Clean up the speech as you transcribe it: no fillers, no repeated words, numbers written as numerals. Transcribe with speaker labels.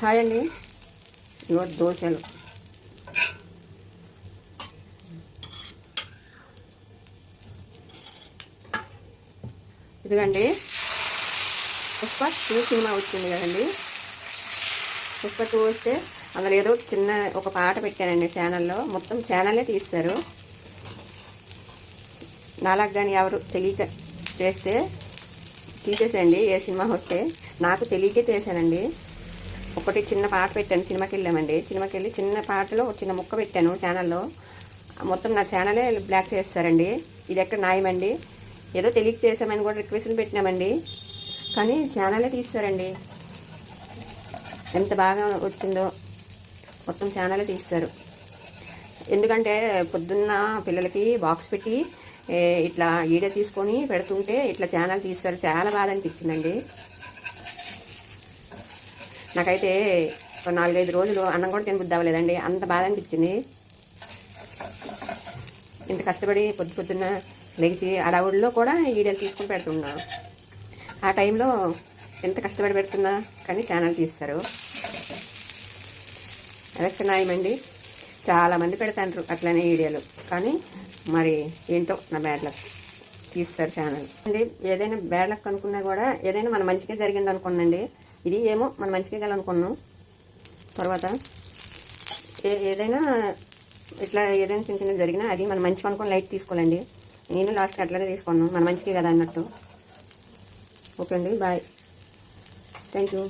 Speaker 1: Hi అండి. ఇగో దోశలు. ఇదిగండి పుష్ప 2 సినిమా వచ్చింది కదండి. పుష్ప 2 వస్తే అందులో ఏదో చిన్న ఒక పాట పెట్టానండి ఛానల్లో. మొత్తం ఛానలే తీస్తారు. నాలాగా కానీ ఎవరు తెలియక చేస్తే తీసేసేయండి. ఏ సినిమా వస్తే నాకు తెలియకే చేశానండి. ఒకటి చిన్న పాట పెట్టాను. సినిమాకి వెళ్ళామండి. సినిమాకి వెళ్ళి చిన్న పాటలో ఒక చిన్న ముక్క పెట్టాను ఛానల్లో. మొత్తం నా ఛానలే బ్లాక్ చేస్తారండి. ఇది ఎక్కడ న్యాయమండి? ఏదో తెలియక చేసామని కూడా రిక్వెస్ట్లు పెట్టినామండి, కానీ ఛానలే తీస్తారండి. ఎంత బాగా వచ్చిందో మొత్తం ఛానలే తీస్తారు. ఎందుకంటే పొద్దున్న పిల్లలకి బాక్స్ పెట్టి ఇట్లా వీడియో తీసుకొని పెడుతుంటే ఇట్లా ఛానల్ తీస్తారు. చాలా బాధ అనిపించిందండి నాకైతే. 4-5 రోజులు అన్నం కూడా తినబుద్ధి అవ్వలేదండి, అంత బాధ అనిపించింది. ఇంత కష్టపడి పొద్దున్న లెగిసి అడవుల్లో కూడా వీడియోలు తీసుకొని పెడుతున్నా. ఆ టైంలో ఎంత కష్టపడి పెడుతున్నా కానీ ఛానల్ తీస్తారు. అదొక్క న్యాయమండి. చాలామంది పెడతాంటారు అట్లనే వీడియోలు, కానీ మరి ఏంటో నా బ్యాడ్ లక్ తీస్తారు ఛానల్ అండి. ఏదైనా బ్యాడ్ లక్ అనుకున్నా కూడా ఏదైనా మన మంచిగా జరిగింది అనుకున్నాండి. ఇది ఏమో మన మంచిగా గలనుకున్నాం. తర్వాత ఏదైనా ఇట్లా ఏదైనా చిన్న చిన్న జరిగినా అది మన మంచిగా అనుకుని లైట్ తీసుకోవాలండి. నేను లాస్ట్కి అట్లనే తీసుకున్నాను, మన మంచిగా కదా అన్నట్టు. ఓకే అండి, బాయ్, థ్యాంక్ యూ.